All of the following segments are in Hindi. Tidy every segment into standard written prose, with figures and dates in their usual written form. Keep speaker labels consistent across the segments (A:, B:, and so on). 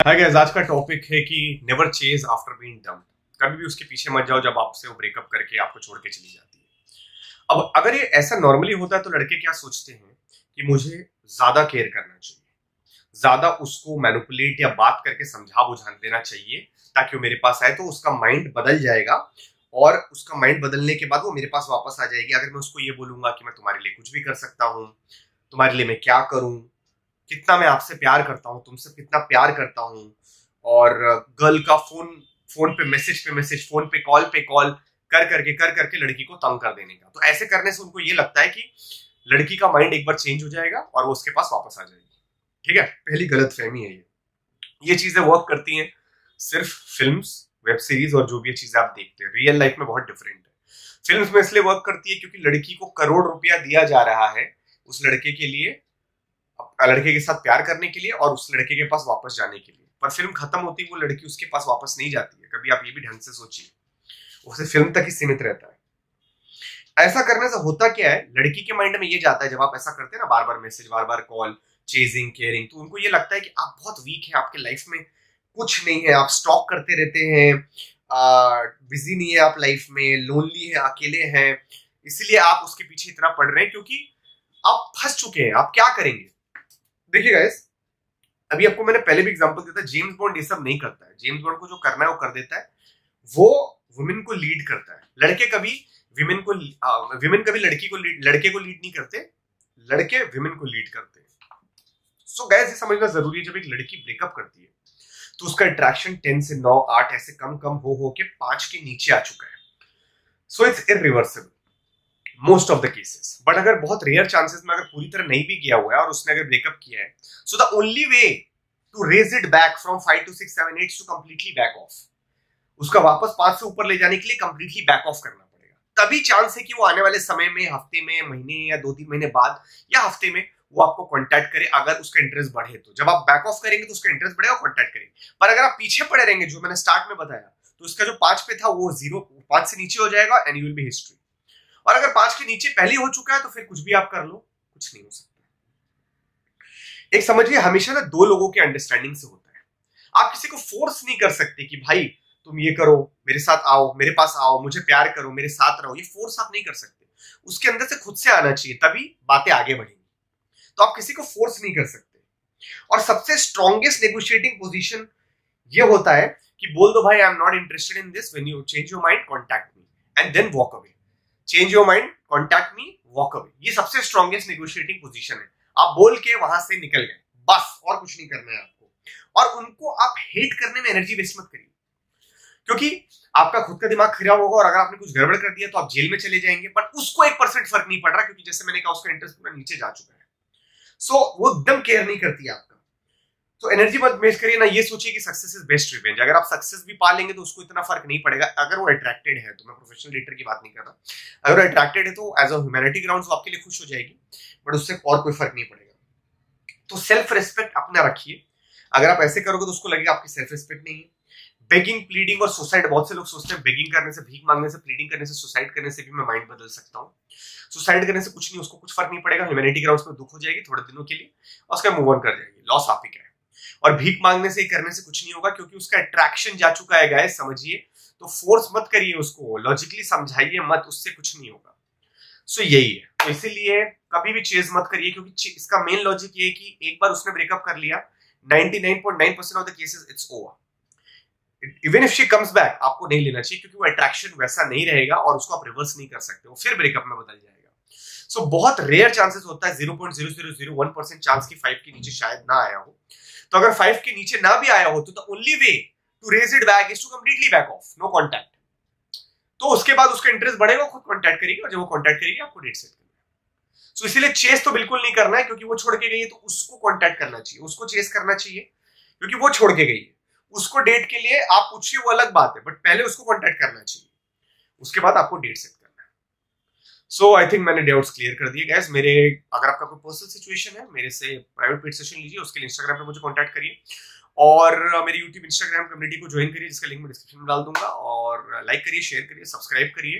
A: हाय गाइस, आज का टॉपिक है कि never chase after being dumped. कभी भी उसके पीछे मत जाओ जब आपसे वो ब्रेकअप करके आपको छोड़ के चली जाती है। अब अगर ये ऐसा नॉर्मली होता है तो लड़के क्या सोचते हैं कि मुझे ज्यादा केयर करना चाहिए, ज्यादा उसको मैनिपुलेट या बात करके समझा बुझा देना चाहिए ताकि वो मेरे पास आए, तो उसका माइंड बदल जाएगा और उसका माइंड बदलने के बाद वो मेरे पास वापस आ जाएगी। अगर मैं उसको ये बोलूंगा कि मैं तुम्हारे लिए कुछ भी कर सकता हूँ, तुम्हारे लिए मैं क्या करूं, कितना मैं आपसे प्यार करता हूँ, तुमसे कितना प्यार करता हूँ, और गर्ल का फोन फोन पे मैसेज, फोन पे कॉल कर करके लड़की को तंग कर देने का। तो ऐसे करने से उनको ये लगता है कि लड़की का माइंड एक बार चेंज हो जाएगा और वो उसके पास वापस आ जाएगी। ठीक है, पहली गलत फहमी है ये चीजें वर्क करती हैं सिर्फ फिल्म्स, वेब सीरीज और जो भी चीजें आप देखते हैं। रियल लाइफ में बहुत डिफरेंट है। फिल्म्स में इसलिए वर्क करती है क्योंकि लड़की को करोड़ रुपया दिया जा रहा है उस लड़के के लिए, लड़के के साथ प्यार करने के लिए और उस लड़के के पास वापस जाने के लिए। पर फिल्म खत्म होती है, वो लड़की उसके पास वापस नहीं जाती है कभी। आप ये भी ढंग से सोचिए, उसे फिल्म तक ही सीमित रहता है। ऐसा करने से होता क्या है, लड़की के माइंड में ये जाता है, जब आप ऐसा करते हैं ना, बार बार मैसेज, बार बार कॉल, चेजिंग, केयरिंग, तो उनको ये लगता है कि आप बहुत वीक हैं, आपके लाइफ में कुछ नहीं है, आप स्टॉक करते रहते हैं, बिजी नहीं है आप लाइफ में, लोनली है, अकेले हैं, इसलिए आप उसके पीछे इतना पड़ रहे हैं क्योंकि आप फंस चुके हैं। आप क्या करेंगे? देखिए गाइस, अभी आपको मैंने पहले भी एग्जांपल दिया था, जेम्स बॉन्ड ये सब नहीं करता है। जेम्स बॉन्ड को जो करना है वो कर देता है। वो वुमेन को लीड करता है। लड़के कभी विमेन कभी लड़के को लीड नहीं करते, लड़के विमेन को लीड करते हैं। सो गाइस, ये समझना जरूरी है, जब एक लड़की ब्रेकअप करती है तो उसका अट्रैक्शन 10 से 9, 8 ऐसे कम कम हो के 5 के नीचे आ चुका है। So it's irreversible most of the cases. But अगर बहुत रेयर चांसेस में अगर पूरी तरह नहीं भी गया हुआ है और उसने अगर ब्रेकअप किया है, so the only way to raise it back from 5 to 6, 7, 8 to completely back off, उसका वापस 5 से ऊपर ले जाने के लिए कंप्लीटली बैक ऑफ करना पड़ेगा। तभी चांस है कि वो आने वाले समय में, हफ्ते में, महीने या 2-3 महीने बाद या हफ्ते में वो आपको कांटेक्ट करे, अगर उसका इंटरेस्ट बढ़े तो। जब आप बैक ऑफ करेंगे तो उसका इंटरेस्ट बढ़ेगा, कांटेक्ट करेंगे। पर अगर आप पीछे पड़े रहेंगे, जो मैंने स्टार्ट में बताया, तो उसका जो 5 पे था वो 5 से नीचे हो जाएगा and you will be history. और अगर 5 के नीचे पहले हो चुका है तो फिर कुछ भी आप कर लो, कुछ नहीं हो सकता। एक समझिए, हमेशा ना दो लोगों के अंडरस्टैंडिंग से होता है। आप किसी को फोर्स नहीं कर सकते कि भाई तुम ये करो, मेरे साथ आओ, मेरे पास आओ, मुझे प्यार करो, मेरे साथ रहो। ये फोर्स आप नहीं कर सकते, उसके अंदर से खुद से आना चाहिए, तभी बातें आगे बढ़ेंगी। तो आप किसी को फोर्स नहीं कर सकते। और सबसे स्ट्रॉन्गेस्ट नेगोशिएटिंग पोजीशन ये होता है कि बोल दो, भाई I am not interested in this, when you change your mind contact me, and then walk away. Change your mind, contact me, walk away. ये सबसे स्ट्रॉन्गेस्ट नेगोशिएटिंग पोजीशन है। आप बोल के वहां से निकल गए, बस, और कुछ नहीं करना है आपको। और उनको आप हेट करने में एनर्जी वेस्ट मत करिए, क्योंकि आपका खुद का दिमाग खराब होगा और अगर आपने कुछ गड़बड़ कर दिया तो आप जेल में चले जाएंगे। बट उसको 1% फर्क नहीं पड़ रहा, क्योंकि जैसे मैंने कहा, उसका इंटरेस्ट पूरा नीचे जा चुका है। सो वो एकदम केयर नहीं करती आपका। तो एनर्जी मत वेस्ट करिए ना। ये सोचिए कि सक्सेस इज बेस्ट रिवेंज। अगर आप सक्सेस भी पा लेंगे तो उसको इतना फर्क नहीं पड़ेगा। अगर वो अट्रैक्टेड है तो, मैं प्रोफेशनल डेटर की बात नहीं कर रहा, अगर वो अट्रैक्टेड है तो एज अ ह्यूमैनिटी ग्राउंड वो आपके लिए खुश हो जाएगी, बट उससे और कोई फर्क नहीं पड़ेगा। तो सेल्फ रिस्पेक्ट अपना रखिए। अगर आप ऐसे करोगे तो उसको लगेगा आपकी सेल्फ रिस्पेक्ट नहीं है। बेगिंग, प्लीडिंग और सुसाइड, बहुत से लोग सोचते हैं बेगिंग करने से, भीख मांगने से, प्लीडिंग करने से, सुसाइड करने से भी मैं माइंड बदल सकता हूँ। सुसाइड करने से कुछ नहीं, उसको कुछ फर्क नहीं पड़ेगा। ह्यूमैनिटी ग्राउंड्स में दुख हो जाएगी थोड़े दिनों के लिए और उसका मूव ऑन कर जाएगी, लॉस आप ही का है। और भीख मांगने से, करने से कुछ नहीं होगा, क्योंकि उसका अट्रैक्शन जा चुका है गाइस, समझिए। तो फोर्स मत करिए उसको, लॉजिकली समझाइए मत, उससे कुछ नहीं होगा। सो यही है। तो इसीलिए कभी भी चेज मत करिए, क्योंकि इसका मेन लॉजिक ये है कि एक बार उसने ब्रेकअप कर लिया, 99.9% of the cases it's over. Even if she comes back, आपको नहीं लेना चाहिए, क्योंकि वो अट्रैक्शन वैसा नहीं रहेगा और उसको आप रिवर्स नहीं कर सकते, वो फिर ब्रेकअप में बदल जाएगा। सो बहुत रेयर चांसेस होता है, 0.0001% चांस की 5 के नीचे शायद ना आया हो। तो अगर 5 के नीचे ना भी आया हो तो the only way to raise it back is to completely back off, no contact. तो उसके बाद उसका इंटरेस्ट बढ़ेगा, खुद कॉन्टैक्ट करेगी, और जब वो कॉन्टैक्ट करेगी आपको डेट सेट करना है। सो इसीलिए चेस तो बिल्कुल नहीं करना है, क्योंकि वो छोड़ के गई है तो उसको कॉन्टैक्ट करना चाहिए, उसको चेस करना चाहिए, क्योंकि वो छोड़ के गई है। उसको डेट के लिए आप पूछिए, वो अलग बात है, बट पहले उसको कॉन्टैक्ट करना चाहिए, उसके बाद आपको डेट सेट करना है। सो आई थिंक मैंने डाउट्स क्लियर कर दिए गैस। मेरे, अगर आपका कोई पर्सनल सिचुएशन है, मेरे से प्राइवेट पेड सेशन लीजिए, उसके लिए इंस्टाग्राम पे मुझे कॉन्टैक्ट करिए, और मेरी यूट्यूब इंस्टाग्राम कम्युनिटी को ज्वाइन करिए, जिसका लिंक मैं डिस्क्रिप्शन में डाल दूंगा। और लाइक करिए, शेयर करिए, सब्सक्राइब करिए,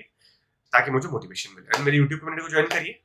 A: ताकि मुझे मोटिवेशन मिले। मेरी यूट्यूब कम्युनिटी को ज्वाइन करिए,